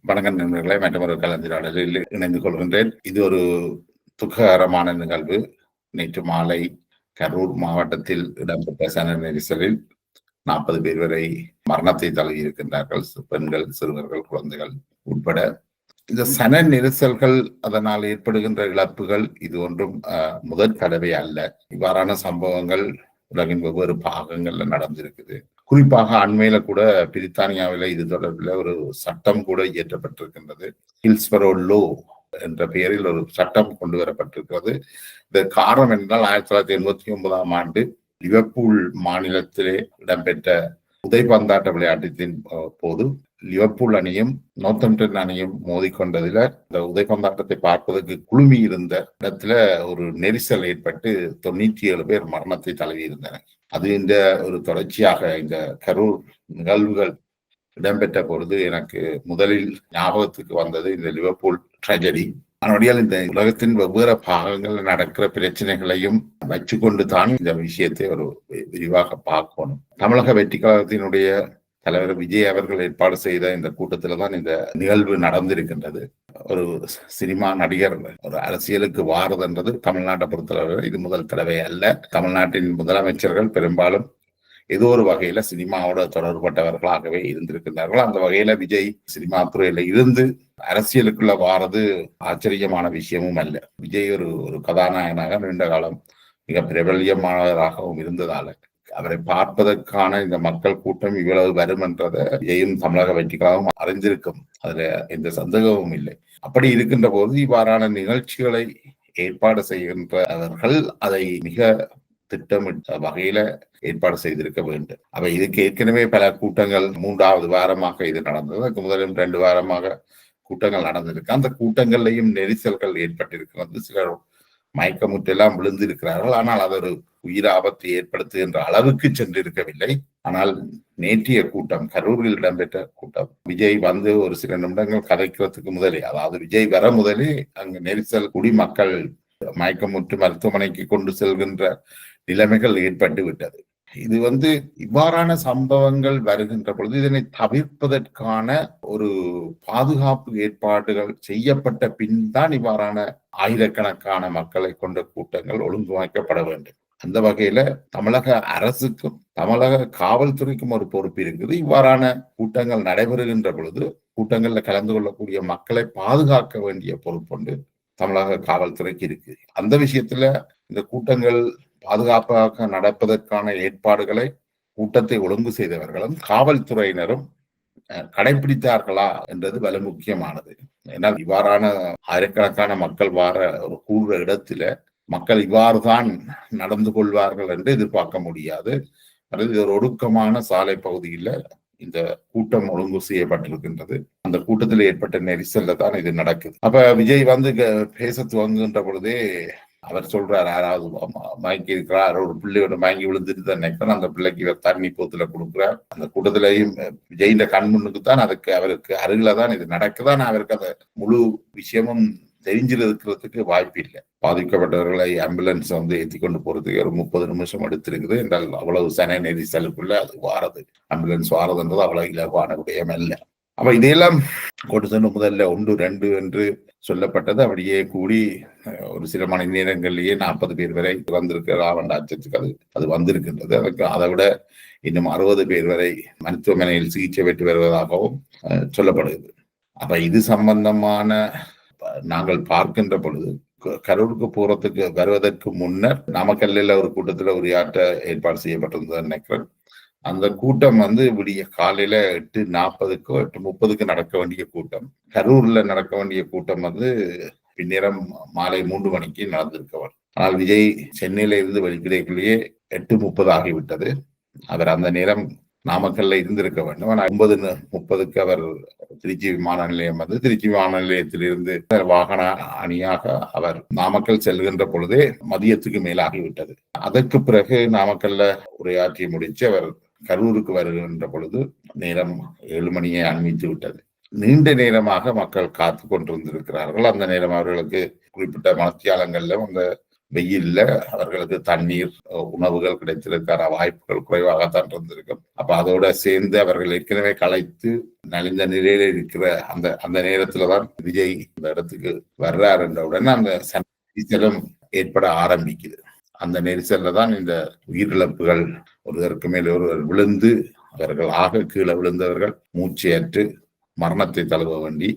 வணக்கம் நண்பர்களை, மற்றொரு கலந்துரையாடலில் இணைந்து கொள்கின்றேன். இது ஒரு துக்ககரமான நிகழ்வு. நேற்று மாலை கரூர் மாவட்டத்தில் இடம்பெற்ற சன நெரிசலில் 40 பேர் வரை மரணத்தை தழுவியிருக்கின்றார்கள். பெண்கள், சிறுவர்கள், குழந்தைகள் உட்பட. இந்த சன நெரிசல்கள், அதனால் ஏற்படுகின்ற இழப்புகள் இது ஒன்றும் முதல் தடவை அல்ல. இவ்வாறான சம்பவங்கள் உலகின் வெவ்வேறு பாகங்கள்ல நடந்திருக்குது. குறிப்பாக அண்மையில கூட பிரித்தானியாவில இது தொடர்பில் ஒரு சட்டம் கூட இயற்றப்பட்டிருக்கின்றது. ஹில்ஸ்பரோ லோ என்ற பெயரில் ஒரு சட்டம் கொண்டு வரப்பட்டிருக்கிறது. இந்த காரணம் என்றால் 1989 ஆண்டு லிவர்பூல் மாநிலத்திலே இடம்பெற்ற உதைபந்தாட்ட விளையாட்டத்தின் போது லிவர்பூல் அணியும் நார்த்தம்ப்டன் அணியும் மோதிக்கொண்டதுல இந்த உதைபந்தாட்டத்தை பார்ப்பதற்கு குழுமி இருந்த இடத்துல ஒரு நெரிசல் ஏற்பட்டு 97 பேர் மரணத்தை தழுவி இருந்தனர். அது இந்த ஒரு தொடர்ச்சியாக இந்த கரூர் நிகழ்வுகள் இடம்பெற்ற பொழுது எனக்கு முதலில் ஞாபகத்துக்கு வந்தது இந்த லிவர்பூல் ட்ராஜடி. அதனுடைய இந்த உலகத்தின் வெவ்வேறு பாகங்களில் நடக்கிற பிரச்சனைகளையும் வச்சுக்கொண்டு தான் இந்த விஷயத்தை ஒரு விரிவாக பார்க்கணும். தமிழக வெற்றி கழகத்தினுடைய தலைவர் விஜய் அவர்கள் ஏற்பாடு செய்த இந்த கூட்டத்துல தான் இந்த நிகழ்வு நடந்திருக்கின்றது. ஒரு சினிமா நடிகர் ஒரு அரசியலுக்கு வாரதுன்றது தமிழ்நாட்டை பொறுத்தளவு இது முதல் தடவை அல்ல. தமிழ்நாட்டின் முதலமைச்சர்கள் பெரும்பாலும் ஏதோ ஒரு வகையில சினிமாவோட தொடர்பட்டவர்களாகவே இருந்திருக்கின்றார்கள். அந்த வகையில விஜய் சினிமா துறையில இருந்து அரசியலுக்குள்ள வாரது ஆச்சரியமான விஷயமும் அல்ல. விஜய் ஒரு கதாநாயகனாக நீண்ட காலம் மிக பிரபல்யமானவராகவும் இருந்ததால அவரை பார்ப்பதற்கான இந்த மக்கள் கூட்டம் இவ்வளவு வரும் என்றதை விஜயும் தமிழக வெற்றிகளாகவும் அறிந்திருக்கும். அதுல எந்த சந்தேகமும் இல்லை. அப்படி இருக்கின்ற போது இவ்வாறான நிகழ்ச்சிகளை ஏற்பாடு செய்கின்றவர்கள் அதை மிக திட்டமிட்ட வகையில ஏற்பாடு செய்திருக்க வேண்டும். அப்ப இதுக்கு ஏற்கனவே பல கூட்டங்கள் 3வது வாரமாக இது நடந்தது. அதுக்கு முதலும் 2 வாரமாக கூட்டங்கள் நடந்திருக்கு. அந்த கூட்டங்கள்லையும் நெரிசல்கள் ஏற்பட்டிருக்கு. சிலர் மயக்கமுற்றெல்லாம் விழுந்திருக்கிறார்கள். ஆனால் அது ஒரு உயிர் ஆபத்தை ஏற்படுத்துகின்ற அளவுக்கு சென்றிருக்கவில்லை. ஆனால் நேற்றைய கூட்டம், கரூரில் இடம்பெற்ற கூட்டம், விஜய் வந்து ஒரு சில நிமிடங்கள் கதைக்கிறதுக்கு முதலே, அதாவது விஜய் வர முதலே அங்கு நெரிசல் குடிமக்கள் மயக்கமுற்று மருத்துவமனைக்கு கொண்டு செல்கின்ற நிலைமைகள் ஏற்பட்டு விட்டது. இது இவ்வாறான சம்பவங்கள் வருகின்ற பொழுது இதனை தவிர்ப்பதற்கான ஒரு பாதுகாப்பு ஏற்பாடுகள் செய்யப்பட்ட பின் தான் இவ்வாறான ஆயிரக்கணக்கான மக்களை கொண்ட கூட்டங்கள் ஒழுங்கமைக்கப்பட வேண்டும். அந்த வகையில தமிழக அரசுக்கும் தமிழக காவல்துறைக்கும் ஒரு பொறுப்பு இருக்குது. இவ்வாறான கூட்டங்கள் நடைபெறுகின்ற பொழுது கூட்டங்கள்ல கலந்து கொள்ளக்கூடிய மக்களை பாதுகாக்க வேண்டிய பொறுப்புண்டு தமிழக காவல்துறைக்கு இருக்கு. அந்த விஷயத்துல இந்த கூட்டங்கள் பாதுகாப்பாக நடப்பதற்கான ஏற்பாடுகளை கூட்டத்தை ஒழுங்கு செய்தவர்களும் காவல்துறையினரும் கடைபிடித்தார்களா என்றது வல முக்கியமானது. ஏன்னால் இவ்வாறான ஆயிரக்கணக்கான மக்கள் வார ஒரு கூடுற இடத்துல மக்கள் இவ்வாறு தான் நடந்து கொள்வார்கள் என்று எதிர்பார்க்க முடியாது. அல்லது ஒரு ஒடுக்கமான சாலை பகுதியில இந்த கூட்டம் ஒழுங்கு செய்யப்பட்டிருக்கின்றது. அந்த கூட்டத்தில் ஏற்பட்ட நெரிசல்ல தான் இது நடக்குது. அப்ப விஜய் பேச துவங்குகின்ற பொழுதே அவர் சொல்றார், யாராவது மயங்கி இருக்கிறார், ஒரு பிள்ளையோட மயங்கி விழுந்துட்டு தான் நினைக்கிறேன், அந்த பிள்ளைக்கு இவர் தண்ணி போத்துல கொடுக்குறார். அந்த கூட்டத்திலையும் விஜயின் கண் முன்னுக்கு தான் அவருக்கு அருகில தான் இது நடக்குதான். அவருக்கு அந்த முழு விஷயமும் தெரிஞ்சிருக்கிறதுக்கு வாய்ப்பு இல்லை. பாதிக்கப்பட்டவர்களை ஆம்புலன்ஸ் ஏற்றி கொண்டு போறதுக்கு ஒரு 30 நிமிஷம் எடுத்திருக்குது என்றால் அவ்வளவு சன நெரிசலுக்குள்ள அது வாரது, ஆம்புலன்ஸ் வாரதுன்றது அவ்வளவு இலகுவான விடயம் அல்ல. அப்ப இதையெல்லாம் கொண்டு முதல்ல 1, 2 என்று சொல்லப்பட்டது அப்படியே கூடி ஒரு சில மணி நேரங்களிலேயே 40 பேர் வரை வந்திருக்கிறார் என்ற அச்சத்துக்கு அது வந்திருக்கின்றது. அதுக்கு அதை விட இன்னும் 60 பேர் வரை மருத்துவமனையில் சிகிச்சை பெற்று வருவதாகவும் சொல்லப்படுகிறது. அப்ப இது சம்பந்தமான நாங்கள் பார்க்கின்ற பொழுது கரூருக்கு வருவதற்கு முன்னர் நாமக்கல்லில் ஒரு கூட்டத்தில் உரையாற்ற ஏற்பாடு செய்யப்பட்டிருந்தது நினைக்கிறேன். அந்த கூட்டம் விடிய காலையில 8:40க்கோ 8:30க்கு நடக்க வேண்டிய கூட்டம், கரூர்ல நடக்க வேண்டிய கூட்டம் பின்னிரம் மாலை 3 மணிக்கு நடந்திருக்கவர். ஆனால் விஜய் சென்னையில இருந்து வெளிக்கிடைக்குள்ளேயே 8:30 ஆகிவிட்டது. அவர் அந்த நேரம் நாமக்கல்ல இருந்திருக்க வேண்டும். ஆனால் 9:30க்கு அவர் திருச்சி விமான நிலையம் திருச்சி விமான நிலையத்திலிருந்து வாகன அணியாக அவர் நாமக்கல் செல்கின்ற பொழுதே மதியத்துக்கு மேலாகிவிட்டது. அதற்கு பிறகு நாமக்கல்ல உரையாற்றி முடிச்சு அவர் கரூருக்கு வருகின்ற பொழுது நேரம் 7 மணியை அண்மித்து விட்டது. நீண்ட நேரமாக மக்கள் காத்து கொண்டிருந்திருக்கிறார்கள். அந்த நேரம் அவர்களுக்கு குறிப்பிட்ட மனத்தியாலங்கள்ல அந்த வெயில்ல அவர்களுக்கு தண்ணீர் உணவுகள் கிடைத்திருக்கிற வாய்ப்புகள் குறைவாகத்தான் இருந்திருக்கும். அப்ப அதோட சேர்ந்து அவர்கள் ஏற்கனவே களைத்து நலிந்த நிலையில இருக்கிற அந்த அந்த நேரத்துலதான் விஜய் இந்த இடத்துக்கு வர்றார் என்றவுடன் அந்த நெரிசலும் ஏற்பட ஆரம்பிக்குது. அந்த நெரிசல்ல தான் இந்த உயிரிழப்புகள், ஒருவருக்கு மேல் ஒருவர் விழுந்து அவர்கள் ஆக கீழே விழுந்தவர்கள் மூச்சையற்று மரணத்தை தழுவ வேண்டி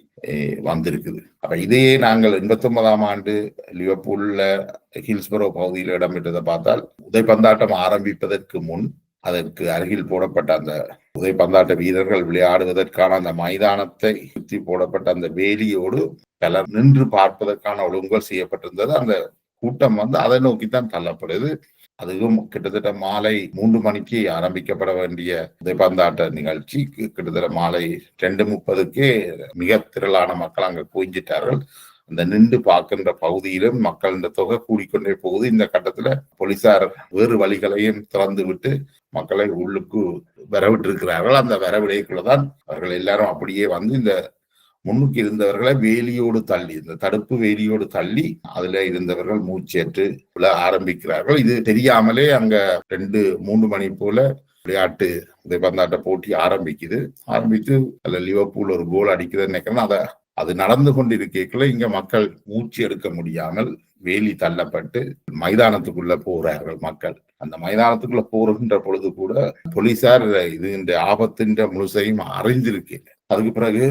வந்திருக்குது. அப்ப இதையே நாங்கள் 89ஆம் ஆண்டு லிவர்பூல்ல ஹில்ஸ்பரோ பகுதியில் இடம்பெற்றதை பார்த்தால், உதைப்பந்தாட்டம் ஆரம்பிப்பதற்கு முன் அதற்கு அருகில் போடப்பட்ட அந்த உதைப்பந்தாட்ட வீரர்கள் விளையாடுவதற்கான அந்த மைதானத்தை சுற்றி போடப்பட்ட அந்த வேலியோடு பலர் நின்று பார்ப்பதற்கான ஒழுங்குகள் செய்யப்பட்டிருந்தது. அந்த கூட்டம் அதை நோக்கித்தான் தள்ளப்படுது. அதுவும் கிட்டத்தட்ட மாலை 3 மணிக்கு ஆரம்பிக்கப்பட வேண்டிய உதைப்பந்தாட்ட நிகழ்ச்சி கிட்டத்தட்ட மாலை 2:30க்கே மிக திரளான மக்கள் அங்க குவிஞ்சிட்டார்கள். அந்த நின்று பார்க்கின்ற பகுதியிலும் மக்கள் இந்த தொகை கூடிக்கொண்டே போகுது. இந்த கட்டத்துல போலீசார் வேறு வழிகளையும் திறந்து விட்டு மக்களை உள்ளுக்கு வரவிட்டிருக்கிறார்கள். அந்த வரவிடைக்குள்ளதான் அவர்கள் எல்லாரும் அப்படியே இந்த முன்னுக்கு இருந்தவர்களை வேலியோடு தள்ளி, இந்த தடுப்பு வேலியோடு தள்ளி அதுல இருந்தவர்கள் மூச்சேற்று விழ ஆரம்பிக்கிறார்கள். இது தெரியாமலே அங்க 2-3 மணி போல விளையாட்டு உதைப்பந்தாட்ட போட்டி ஆரம்பித்து அதுல லிவர்பூல் ஒரு கோல் அடிக்குதுன்னு நினைக்கிறேன். அது நடந்து கொண்டிருக்கல இங்க மக்கள் மூச்சு எடுக்க முடியாமல் வேலி தள்ளப்பட்டு மைதானத்துக்குள்ள போறார்கள் மக்கள். அந்த மைதானத்துக்குள்ள போகின்ற பொழுது கூட போலீசார் இது இந்த ஆபத்தின் முழுசையும் அறிந்திருக்கல. அதுக்கு பிறகு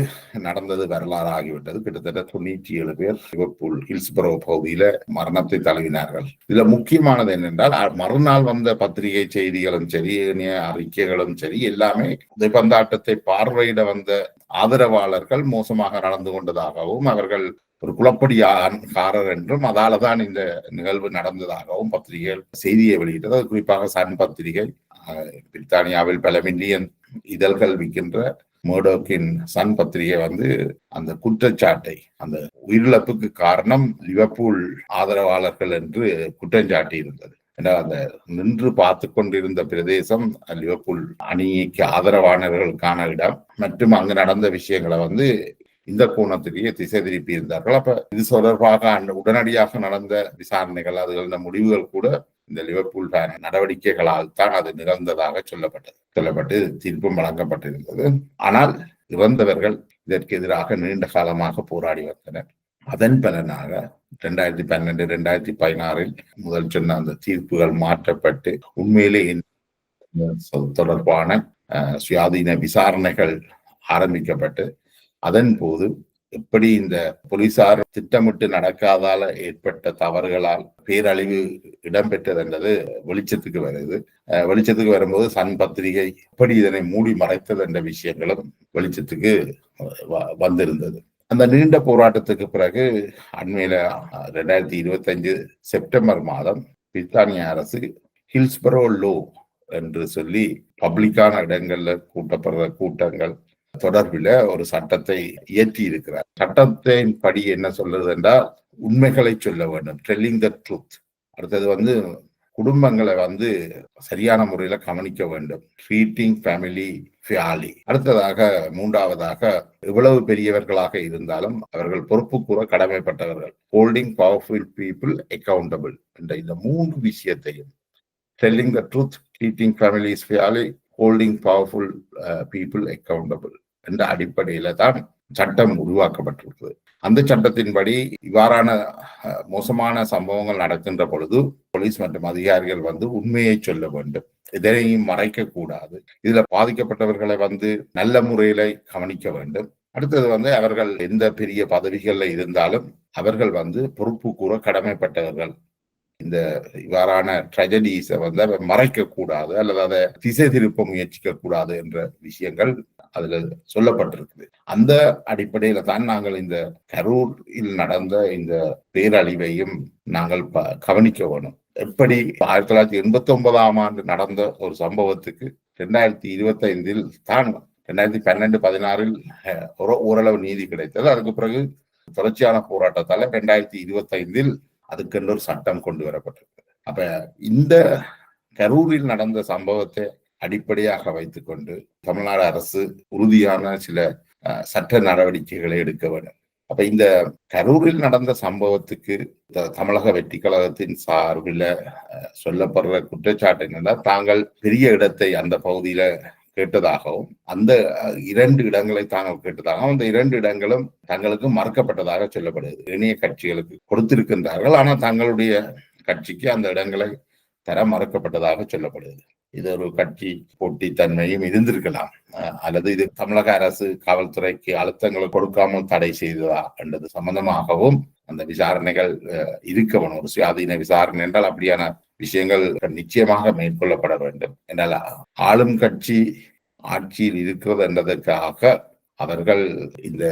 நடந்தது வரலாறு ஆகிவிட்டது. கிட்டத்தட்ட 97 பேர் லிவர்பூல் ஹில்ஸ்பரோ பகுதியில மரணத்தை தழுவினார்கள். இதுல முக்கியமானது என்னென்றால், மறுநாள் வந்த பத்திரிகை செய்திகளும் சரி, அறிக்கைகளும் சரி, எல்லாமே உதைப்பந்தாட்டத்தை பார்வையிட வந்த ஆதரவாளர்கள் மோசமாக நடந்து கொண்டதாகவும், அவர்கள் ஒரு குழப்படிக்காரர் என்றும், அதாலதான் இந்த நிகழ்வு நடந்ததாகவும் பத்திரிகைகள் செய்தியை வெளியிட்டது. குறிப்பாக சன் பத்திரிகை, பிரித்தானியாவில் பல மில்லியன் இதழ்கள் விற்கின்ற மர்டோக்கின் சன் பத்திரிகை அந்த குற்றச்சாட்டை, அந்த உயிரிழப்புக்கு காரணம் லிவர்பூல் ஆதரவாளர்கள் என்று குற்றஞ்சாட்டி இருந்தது. அந்த நின்று பார்த்து கொண்டிருந்த பிரதேசம் லிவர்பூல் அணிக்கு ஆதரவானவர்களுக்கான இடம் மற்றும் அங்கு நடந்த விஷயங்களை இந்த கோணத்திலேயே திசை திருப்பி இருந்தார்கள். அப்ப இது தொடர்பாக உடனடியாக நடந்த விசாரணைகள், அதுகள முடிவுகள் கூட இந்த லிவர்பூல் நடவடிக்கைகளால் தான் அது நிகழ்ந்ததாக சொல்லப்பட்டு தீர்ப்பும் வழங்கப்பட்டிருந்தது. ஆனால் இறந்தவர்கள் இதற்கு எதிராக நீண்ட காலமாக போராடி வந்தனர். அதன் பலனாக 2012, 2016 முதல் சொன்ன அந்த தீர்ப்புகள் மாற்றப்பட்டு உண்மையிலே தொடர்பான சுயாதீன விசாரணைகள் ஆரம்பிக்கப்பட்டு, அதன் போது எப்படி இந்த போலீசார் திட்டமிட்டு நடக்காதால ஏற்பட்ட தவறுகளால் பேரழிவு இடம்பெற்றது என்றது வெளிச்சத்துக்கு வரும்போது சன் பத்திரிகை எப்படி இதனை மூடி மறைத்தது என்ற விஷயங்களும் வெளிச்சத்துக்கு வந்திருந்தது. அந்த நீண்ட போராட்டத்துக்கு பிறகு அண்மையில 2025 செப்டம்பர் மாதம் பிரித்தானிய அரசு ஹில்ஸ்பரோ லோ என்று சொல்லி பப்ளிக்கான இடங்கள்ல கூட்டப்படுற கூட்டங்கள் தொடர்பில் ஒரு சட்டத்தை இயற்றி இருக்கிறார். சட்டத்தின் படி என்ன சொல்றது என்றால், உண்மைகளை சொல்ல வேண்டும், டெல்லிங் த ட்ரூத். அடுத்தது குடும்பங்களை சரியான முறையில கவனிக்க வேண்டும், ட்ரீட்டிங் ஃபேமிலி ஃபேர்லி. அடுத்ததாக 3வதாக, எவ்வளவு பெரியவர்களாக இருந்தாலும் அவர்கள் பொறுப்பு கூற கடமைப்பட்டவர்கள், ஹோல்டிங் பவர்ஃபுல் பீப்புள் அக்கௌண்டபிள் என்ற இந்த 3 விஷயத்தையும், telling the truth, treating families fairly, holding powerful people accountable என்ற அடிப்படையில தான் சட்டம் உருவாக்கப்பட்டிருக்கிறது. அந்த சட்டத்தின்படி இவ்வாறான மோசமான சம்பவங்கள் நடக்கின்ற பொழுது போலீஸ் மற்றும் அதிகாரிகள் உண்மையை சொல்ல வேண்டும், எதனையும் மறைக்க கூடாது. இதுல பாதிக்கப்பட்டவர்களை நல்ல முறையில கவனிக்க வேண்டும். அடுத்தது அவர்கள் எந்த பெரிய பதவிகள்ல இருந்தாலும் அவர்கள் பொறுப்பு கூற கடமைப்பட்டவர்கள். இந்த இவ்வாறான ட்ரெஜடிஸை மறைக்க கூடாது அல்லது அதை திசை திருப்ப முயற்சிக்க கூடாது என்ற விஷயங்கள் அதுல சொல்லப்பட்டிருக்குது. அந்த அடிப்படையில தான் நாங்கள் இந்த கரூரில் நடந்த இந்த பேரழிவையும் நாங்கள் கவனிக்க வேணும். எப்படி 1989ஆம் ஆண்டு நடந்த ஒரு சம்பவத்துக்கு 2025 தான் 2012-16 ஓரளவு நீதி கிடைத்தது. அதுக்கு பிறகு தொடர்ச்சியான போராட்டத்தால 2025 அதுக்கென்று ஒரு சட்டம் கொண்டு வரப்பட்டிருக்கு. அப்ப இந்த கரூரில் நடந்த சம்பவத்தை அடிப்படையாக வைத்துக் கொண்டு தமிழ்நாடு அரசு உறுதியான சில சட்ட நடவடிக்கைகளை எடுக்க வேண்டும். அப்ப இந்த கரூரில் நடந்த சம்பவத்துக்கு தமிழக வெற்றி கழகத்தின் சார்பில் சொல்லப்படுற குற்றச்சாட்டு என்னன்னா, தாங்கள் பெரிய இடத்தை அந்த பகுதியில கேட்டதாகவும், அந்த 2 இடங்களை தாங்கள் கேட்டதாகவும், அந்த 2 இடங்களும் தங்களுக்கு மறுக்கப்பட்டதாக சொல்லப்படுது. இணைய கட்சிகளுக்கு கொடுத்திருக்கின்றார்கள், ஆனால் தங்களுடைய கட்சிக்கு அந்த இடங்களை தர மறுக்கப்பட்டதாக சொல்லப்படுது. இது ஒரு கட்சி போட்டித்தன்மையும் இருந்திருக்கலாம், அல்லது இது தமிழக அரசு காவல்துறைக்கு அழுத்தங்களை கொடுக்காமல் தடை செய்ததா என்றது சம்பந்தமாகவும் அந்த விசாரணைகள் இருக்க வேணும். ஒரு சுயாதீன விசாரணை என்றால் அப்படியான விஷயங்கள் நிச்சயமாக மேற்கொள்ளப்பட வேண்டும். என்றால் ஆளும் கட்சி ஆட்சியில் இருக்கிறது என்பதற்காக அவர்கள் இந்த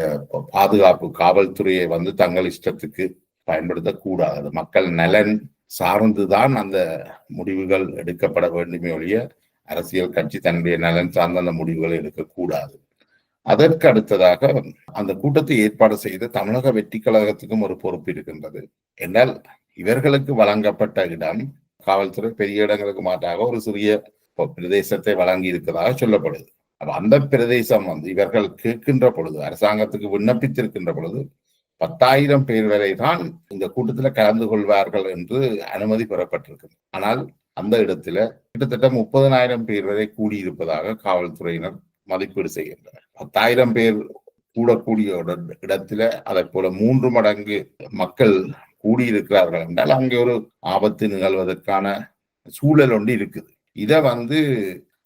பாதுகாப்பு காவல்துறையை தங்கள் இஷ்டத்துக்கு பயன்படுத்தக்கூடாது. மக்கள் நலன் சார்ந்துதான் அந்த முடிவுகள் எடுக்கப்பட வேண்டுமே ஒழிய அரசியல் கட்சி தன்னுடைய நலன் சார்ந்த அந்த முடிவுகளை எடுக்கக்கூடாது. அதற்கு அடுத்ததாக அந்த கூட்டத்தை ஏற்பாடு செய்து தமிழக வெற்றி கழகத்துக்கும் ஒரு பொறுப்பு இருக்கின்றது. என்றால் இவர்களுக்கு வழங்கப்பட்ட இடம் காவல்துறை பெரிய இடங்களுக்கு மாற்றாக ஒரு சிறிய பிரதேசத்தை வழங்கி இருக்கிறதாக சொல்லப்படுது. அந்த பிரதேசம் இவர்கள் கேட்கின்ற பொழுது, அரசாங்கத்துக்கு விண்ணப்பித்திருக்கின்ற பொழுது 10,000 பேர் வரை தான் இந்த கூட்டத்தில் கலந்து கொள்வார்கள் என்று அனுமதி பெறப்பட்டிருக்கு. ஆனால் அந்த இடத்துல கிட்டத்தட்ட 30,000 பேர் வரை கூடியிருப்பதாக காவல்துறையினர் மதிப்பீடு செய்கின்றனர். 10,000 பேர் கூடக்கூடிய இடத்துல அதை போல 3 மடங்கு மக்கள் கூடியிருக்கிறார்கள் என்றால் அங்கே ஒரு ஆபத்து நிகழ்வதற்கான சூழல் ஒன்று இருக்குது. இதை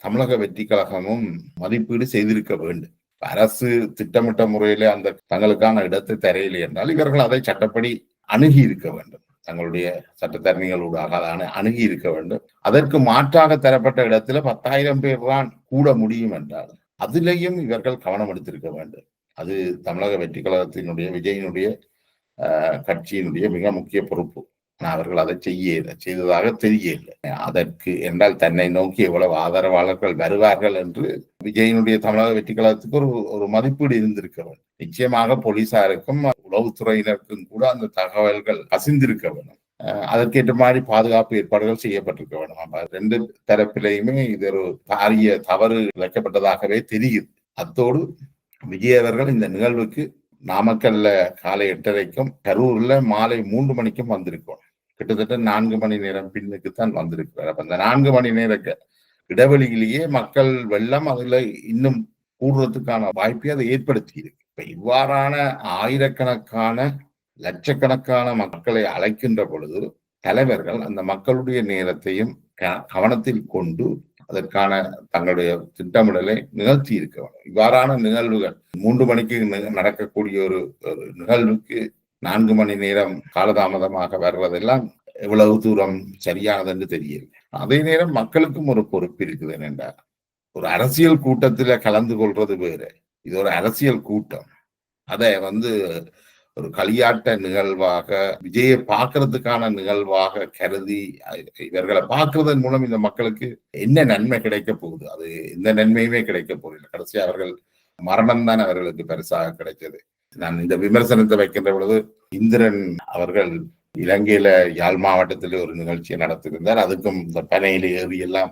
தமிழக வெற்றி கழகமும் மதிப்பீடு செய்திருக்க வேண்டும். அரசு திட்டமிட்ட முறையில அந்த தங்களுக்கான இடத்தை தரையில்லை என்றால் இவர்கள் அதை சட்டப்படி அணுகி இருக்க வேண்டும். தங்களுடைய சட்டத்தரணிகளூடாக அதை அணுகி இருக்க வேண்டும். அதற்கு மாற்றாக தரப்பட்ட இடத்துல 10,000 பேர் தான் கூட முடியும் என்றால் அதிலேயும் இவர்கள் கவனம் எடுத்திருக்க வேண்டும். அது தமிழக வெற்றி கழகத்தினுடைய விஜயினுடைய கட்சியினுடைய மிக முக்கிய பொறுப்பு. அவர்கள் அதை செய்ததாக தெரியவில்லை. அதற்கு என்றால் தன்னை நோக்கி எவ்வளவு ஆதரவாளர்கள் வருவார்கள் என்று விஜயினுடைய தமிழக வெற்றி கழகத்துக்கு ஒரு மதிப்பீடு இருந்திருக்க வேண்டும். நிச்சயமாக போலீசாருக்கும் உளவுத்துறையினருக்கும் கூட அந்த தகவல்கள் கசிந்திருக்க வேண்டும். அதற்கேற்ற மாதிரி பாதுகாப்பு ஏற்பாடுகள் செய்யப்பட்டிருக்க வேண்டும். 2 தரப்பிலையுமே இது ஒரு பாரிய தவறு இழைக்கப்பட்டதாகவே தெரியுது. அத்தோடு விஜய் அவர்கள் இந்த நிகழ்வுக்கு நாமக்கல்ல காலை 8:30க்கும் கரூர்ல மாலை 3 மணிக்கும் வந்திருக்கோம். கிட்டத்தட்ட 4 மணி நேரம் பின்னுக்குத்தான் வந்திருக்கிறார். அப்ப அந்த 4 மணி நேர இடைவெளியிலேயே மக்கள் வெள்ளம் அதுல இன்னும் கூடுறதுக்கான வாய்ப்பை அதை ஏற்படுத்தி இருக்கு. இப்ப இவ்வாறான ஆயிரக்கணக்கான லட்சக்கணக்கான மக்களை அழைக்கின்ற பொழுது தலைவர்கள் அந்த மக்களுடைய நேரத்தையும் கவனத்தில் கொண்டு அதற்கான தங்களுடைய திட்டமிடலை நிகழ்த்தி இருக்க வேண்டும். இவ்வாறான நிகழ்வுகள் 3 மணிக்கு நடக்கக்கூடிய ஒரு நிகழ்வுக்கு 4 மணி நேரம் காலதாமதமாக வர்றதெல்லாம் எவ்வளவு தூரம் சரியானது என்று தெரியல. அதே நேரம் மக்களுக்கும் ஒரு பொறுப்பு இருக்குது. என்னென்றால் ஒரு அரசியல் கூட்டத்துல கலந்து கொள்றது வேறு, இது ஒரு அரசியல் கூட்டம். அதை ஒரு களியாட்ட நிகழ்வாக விஜயை பார்க்கறதுக்கான நிகழ்வாக கருதி இவர்களை பார்க்கறதன் மூலம் இந்த மக்களுக்கு என்ன நன்மை கிடைக்க போகுது? அது எந்த நன்மையுமே கிடைக்க போகுது. கடைசி அவர்கள் மரணம் தான் அவர்களுக்கு பெருசாக கிடைச்சது. நான் இந்த விமர்சனத்தை வைக்கின்ற பொழுது இந்திரன் அவர்கள் இலங்கையில யாழ் மாவட்டத்தில் ஒரு நிகழ்ச்சியை நடத்தியிருந்தார். அதுக்கும் இந்த பனையில ஏறி எல்லாம்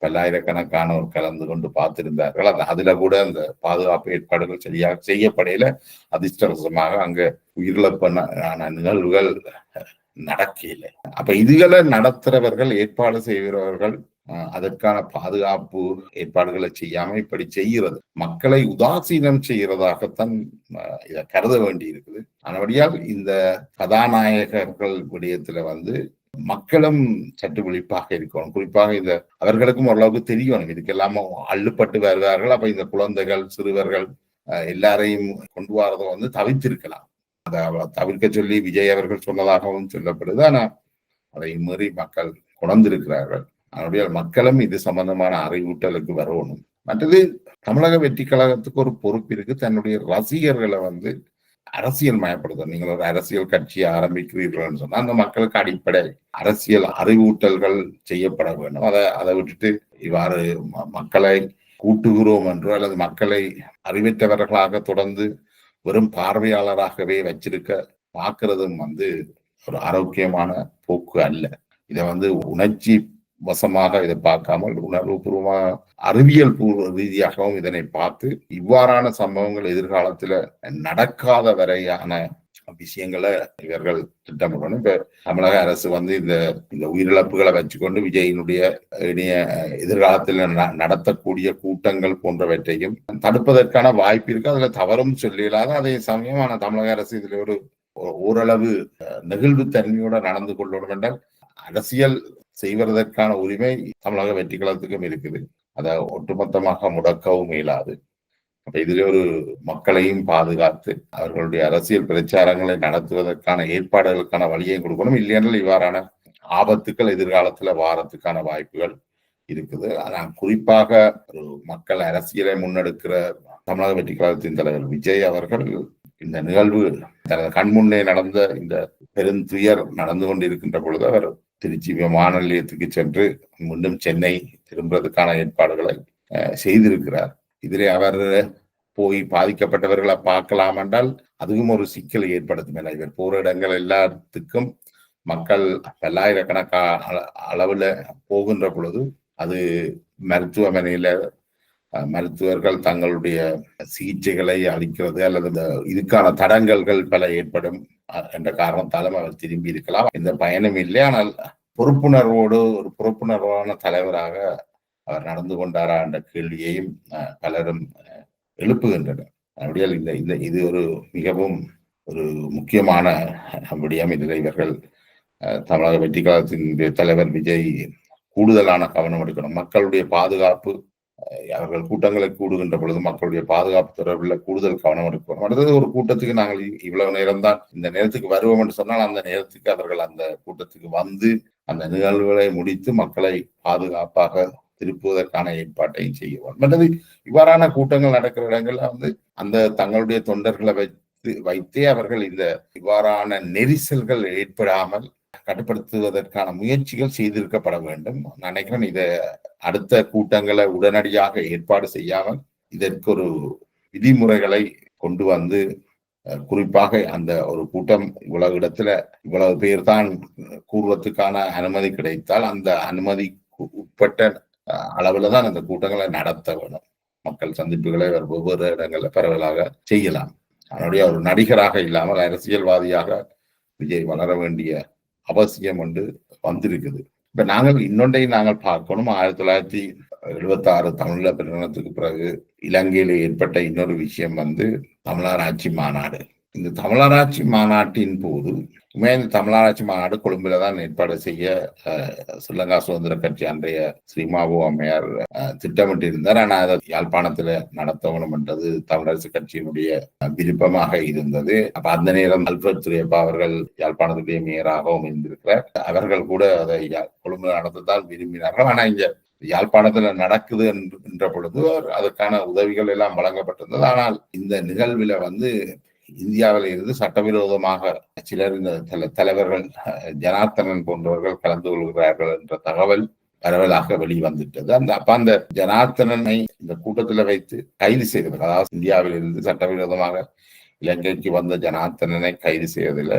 பல்லாயிரக்கணக்கானோர் கலந்து கொண்டு பார்த்திருந்தார்கள். அதுல கூட அந்த பாதுகாப்பு ஏற்பாடுகள் சரியாக செய்யப்படையில அதிர்ஷ்டவசமாக அங்க உயிரிழப்பான நிகழ்வுகள் நடக்கல. அப்ப இதுகளை நடத்துறவர்கள், ஏற்பாடு செய்கிறவர்கள் அதற்கான பாதுகாப்பு ஏற்பாடுகளை செய்யாம இப்படி செய்கிறது மக்களை உதாசீனம் செய்கிறதாகத்தான் இதை கருத வேண்டி இருக்குது. ஆனபடியால் இந்த கதாநாயகர்கள் விடயத்துல மக்களும் சற்று விழிப்பாக இருக்கணும். குறிப்பாக இந்த அவர்களுக்கும் ஓரளவுக்கு தெரியணும், இதுக்கெல்லாம் அள்ளுப்பட்டு வருவார்கள். அப்ப இந்த குழந்தைகள், சிறுவர்கள் எல்லாரையும் கொண்டு வரதை தவிர்த்திருக்கலாம். அதை தவிர்க்க சொல்லி விஜய் அவர்கள் சொன்னதாகவும் சொல்லப்படுது. ஆனா அதை மீறி மக்கள் கொண்டிருக்கிறார்கள். அதனுடைய மக்களும் இது சம்பந்தமான அறிவூட்டலுக்கு வரணும். மற்றது தமிழக வெற்றி கழகத்துக்கு ஒரு பொறுப்பு இருக்கு, தன்னுடைய ரசிகர்களை அரசியல் மயப்படுத்த. நீங்கள் ஒரு அரசியல் கட்சியை ஆரம்பிக்கிறீர்கள் சொன்னா அந்த மக்களுக்கு அடிப்படை அரசியல் அறிவூட்டல்கள் செய்யப்பட வேண்டும். அதை விட்டுட்டு இவ்வாறு மக்களை கூட்டுகிறோம் என்றோ அல்லது மக்களை அறிவித்தவர்களாக தொடர்ந்து வெறும் பார்வையாளராகவே வச்சிருக்க பார்க்கறதும் ஒரு ஆரோக்கியமான போக்கு அல்ல. இதை உணர்ச்சி வசமாக இதை பார்க்காமல் உணர்வுபூர்வமாக அறிவியல் பூர்வ ரீதியாகவும் இதனை பார்த்து இவ்வாறான சம்பவங்கள் எதிர்காலத்துல நடக்காத வரையான விஷயங்களை இவர்கள் திட்டமிடணும். இப்ப தமிழக அரசு இந்த இந்த உயிரிழப்புகளை வச்சுக்கொண்டு விஜயினுடைய இனிய எதிர்காலத்தில் நடத்தக்கூடிய கூட்டங்கள் போன்றவற்றையும் தடுப்பதற்கான வாய்ப்பு இருக்கு. அதுல தவறும் சொல்லிடாத அதே சமயம் தமிழக அரசு இதுல ஒரு ஓரளவு நெகிழ்வு தன்மையோட நடந்து கொள்ளணும் என்றால் அரசியல் செய்வதற்கான உரிமை தமிழக வெற்றி கழகத்துக்கும் இருக்குது. அதை ஒட்டுமொத்தமாக முடக்கவும் இயலாது. அப்ப இதுல ஒரு மக்களையும் பாதுகாத்து அவர்களுடைய அரசியல் பிரச்சாரங்களை நடத்துவதற்கான ஏற்பாடுகளுக்கான வழியை கொடுக்கணும். இல்லையென்றால் இவ்வாறான ஆபத்துக்கள் எதிர்காலத்துல வாரத்துக்கான வாய்ப்புகள் இருக்குது. ஆனா குறிப்பாக ஒரு மக்கள் அரசியலை முன்னெடுக்கிற தமிழக வெற்றி கழகத்தின் தலைவர் விஜய் அவர்கள் இந்த நிகழ்வு தனது கண்முன்னே நடந்த இந்த பெருந்துயர் நடந்து கொண்டிருக்கின்ற பொழுது அவர் திருச்சி விமான நிலையத்துக்கு சென்று மீண்டும் சென்னை திரும்புவதற்கான ஏற்பாடுகளை செய்திருக்கிறார். இதிலே அவர் போய் பாதிக்கப்பட்டவர்களை பார்க்கலாம் என்றால் அதுவும் ஒரு சிக்கலை ஏற்படுத்தும். என இவர் போற இடங்கள் எல்லாத்துக்கும் மக்கள் பல்லாயிரக்கணக்கான அளவுல போகின்ற பொழுது அது மருத்துவமனையில மருத்துவர்கள் தங்களுடைய சிகிச்சைகளை அளிக்கிறது அல்லது இதுக்கான தடங்கல்கள் பல ஏற்படும் என்ற காரணத்தாலும் அவர் திரும்பி இருக்கலாம். இந்த பயணம் இல்லை. ஆனால் பொறுப்புணர்வோடு ஒரு பொறுப்புணர்வான தலைவராக அவர் நடந்து கொண்டாரா என்ற கேள்வியையும் பலரும் எழுப்புகின்றனர். அப்படியே இது ஒரு மிகவும் ஒரு முக்கியமான விடயம். இதில் இவர்கள் தமிழக வெற்றி கழகத்தின் தலைவர் விஜய் கூடுதலான கவனம் எடுக்கணும். மக்களுடைய பாதுகாப்பு, அவர்கள் கூட்டங்களை கூடுகின்ற பொழுது மக்களுடைய பாதுகாப்பு தொடர்பில் கூடுதல் கவனம் எடுக்கணும். அடுத்தது ஒரு கூட்டத்துக்கு நாங்கள் இவ்வளவு நேரம் தான் இந்த நேரத்துக்கு வருவோம் என்று சொன்னால் அந்த நேரத்துக்கு அவர்கள் அந்த கூட்டத்துக்கு அந்த நிகழ்வுகளை முடித்து மக்களை பாதுகாப்பாக திருப்புவதற்கான ஏற்பாட்டையும் செய்ய மற்றது இவ்வாறான கூட்டங்கள் நடக்கிற இடங்கள்ல அந்த தங்களுடைய தொண்டர்களை வைத்தே அவர்கள் இந்த இவ்வாறான நெரிசல்கள் ஏற்படாமல் கட்டுப்படுத்துவதற்கான முயற்சிகள் செய்திருக்கப்பட வேண்டும். நான் நினைக்கிறேன் இதை அடுத்த கூட்டங்களை உடனடியாக ஏற்பாடு செய்யாமல் இதற்கு ஒரு விதிமுறைகளை கொண்டு குறிப்பாக அந்த ஒரு கூட்டம் இவ்வளவு இடத்துல இவ்வளவு பேர் தான் கூறுவதற்கான அனுமதி கிடைத்தால் அந்த அனுமதிக்கு உட்பட்ட அளவுல தான் அந்த கூட்டங்களை நடத்த வேணும். மக்கள் சந்திப்புகளை ஒவ்வொரு இடங்கள்ல பரவலாக செய்யலாம். அதனுடைய ஒரு நடிகராக இல்லாமல் அரசியல்வாதியாக விஜய் வளர வேண்டிய அவசியம் வந்திருக்குது. இப்ப இன்னொன்றையும் நாங்கள் பார்க்கணும். 1976 தமிழீழ பிரகடனத்துக்கு பிறகு இலங்கையில ஏற்பட்ட இன்னொரு விஷயம் தமிழராட்சி மாநாடு. இந்த தமிழராட்சி மாநாட்டின் போது இந்த தமிழராட்சி மாநாடு கொழும்புல தான் ஏற்பாடு செய்ய ஸ்ரீலங்கா சுதந்திர கட்சி அன்றைய ஸ்ரீமாவோ அம்மையார் திட்டமிட்டிருந்தார். ஆனால் அதை யாழ்ப்பாணத்துல நடத்தணும் என்றது தமிழரசு கட்சியினுடைய விருப்பமாக இருந்தது. அப்ப அந்த நேரம் அல்ஃபர்ட் துரையப்பா அவர்கள் யாழ்ப்பாணத்துடைய மேயராகவும் இருந்திருக்கிறார். அவர்கள் கூட அதை கொழும்புல நடத்தத்தான் விரும்பினார்கள். ஆனா இங்க யாழ்ப்பாணத்துல நடக்குது என்ற பொழுது அதற்கான உதவிகள் எல்லாம் வழங்கப்பட்டிருந்தது. ஆனால் இந்த நிகழ்வுல இந்தியாவில் இருந்து சட்டவிரோதமாக சிலர் இந்த தலைவர்கள் ஜனார்த்தனன் போன்றவர்கள் கலந்து கொள்கிறார்கள் என்ற தகவல் பரவலாக வெளிவந்துட்டது. அந்த ஜனார்த்தனனை இந்த கூட்டத்தில் வைத்து கைது செய்வது, அதாவது இந்தியாவில் இருந்து சட்டவிரோதமாக இலங்கைக்கு வந்த ஜனார்த்தனனை கைது செய்வதில்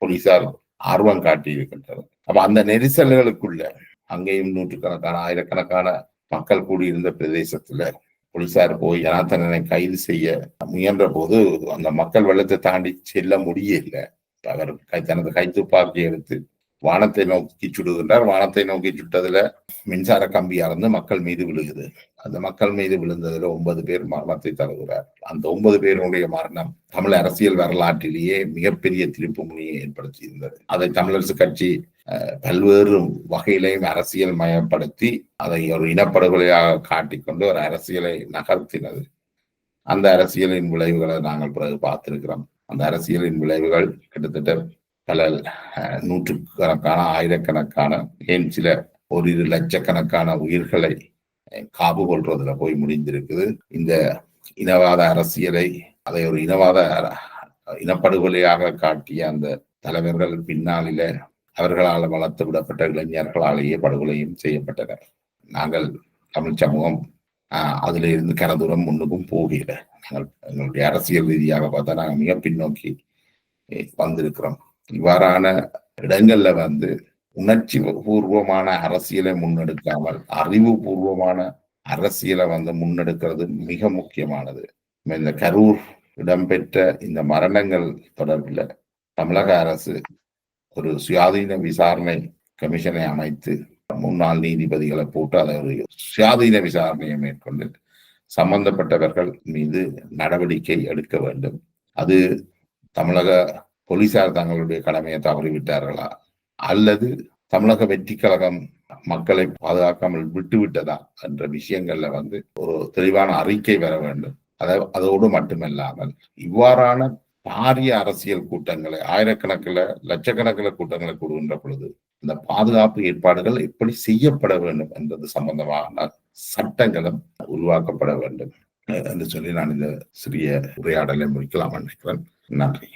போலீசார் ஆர்வம் காட்டி இருக்கின்றனர். அப்ப அந்த நெரிசல்களுக்குள்ள அங்கேயும் நூற்றுக்கணக்கான ஆயிரக்கணக்கான மக்கள் கூடியிருந்த பிரதேசத்துல போலீசார் போய் ஜனார்த்தனனை கைது செய்ய முயன்ற போது அந்த மக்கள் வெள்ளத்தை தாண்டி செல்ல முடியல. அவர் தனது கைத்துப்பாக்கி எடுத்து வானத்தை நோக்கி சுடுகின்றார். வானத்தை நோக்கி சுட்டதுல மின்சார கம்பி அறந்து மக்கள் மீது விழுகுது. அந்த மக்கள் மீது விழுந்ததுல 9 பேர் மரணத்தை தருகிறார். அந்த 9 பேருடைய மரணம் தமிழ் அரசியல் வரலாற்றிலேயே மிகப்பெரிய திருப்பு முனையை ஏற்படுத்தி இருந்தது. அதை தமிழரசு கட்சி பல்வேறு வகையிலையும் அரசியல் மயப்படுத்தி அதை ஒரு இனப்படுகொலையாக காட்டிக்கொண்டு ஒரு அரசியலை நகர்த்தினது. அந்த அரசியலின் விளைவுகளை நாங்கள் பிறகு பார்த்திருக்கிறோம். அந்த அரசியலின் விளைவுகள் கிட்டத்தட்ட பல நூற்றுக்கணக்கான ஆயிரக்கணக்கான ஏன் சில ஓரிரு லட்சக்கணக்கான உயிர்களை காவு கொள்றதுல போய் முடிந்திருக்குது. இந்த இனவாத அரசியலை அதை ஒரு இனப்படுகொலையாக காட்டிய அந்த தலைவர்கள் பின்னாளில அவர்களால் வளர்த்து விடப்பட்ட இளைஞர்களாலேயே படுகொலையும் செய்யப்பட்டனர். நாங்கள் தமிழ் சமூகம் அதுல இருந்து கனதூரம் முன்னுக்கும் போகல. நாங்கள் எங்களுடைய அரசியல் ரீதியாக பார்த்தா நாங்கள் மிக பின்னோக்கி வந்திருக்கிறோம். இவ்வாறான இடங்கள்ல உணர்ச்சி பூர்வமான அரசியலை முன்னெடுக்காமல் அறிவுபூர்வமான அரசியலை முன்னெடுக்கிறது மிக முக்கியமானது. இந்த கரூர் இடம்பெற்ற இந்த மரணங்கள் தொடர்பில் தமிழக அரசு ஒரு சுயாதீன விசாரணை கமிஷனை அமைத்து முன்னாள் நீதிபதிகளை போட்டு அதை ஒரு சுயாதீன விசாரணையை மேற்கொண்டு சம்பந்தப்பட்டவர்கள் மீது நடவடிக்கை எடுக்க வேண்டும். அது தமிழக போலீசார் தங்களுடைய கடமையை தவறிவிட்டார்களா அல்லது தமிழக வெற்றி கழகம் மக்களை பாதுகாக்காமல் விட்டுவிட்டதா என்ற விஷயங்கள்ல ஒரு தெளிவான அறிக்கை வர வேண்டும். அதோடு மட்டுமல்லாமல் இவ்வாறான பாரிய அரசியல் கூட்டங்களை ஆயிரக்கணக்கில் லட்சக்கணக்கில் கூட்டங்களை கூடுகின்ற பொழுது இந்த பாதுகாப்பு ஏற்பாடுகள் எப்படி செய்யப்பட வேண்டும் என்பது சம்பந்தமான சட்டங்களும் உருவாக்கப்பட வேண்டும் என்று சொல்லி நான் இந்த சிறிய உரையாடலை முடிக்கலாம் நினைக்கிறேன். நன்றி.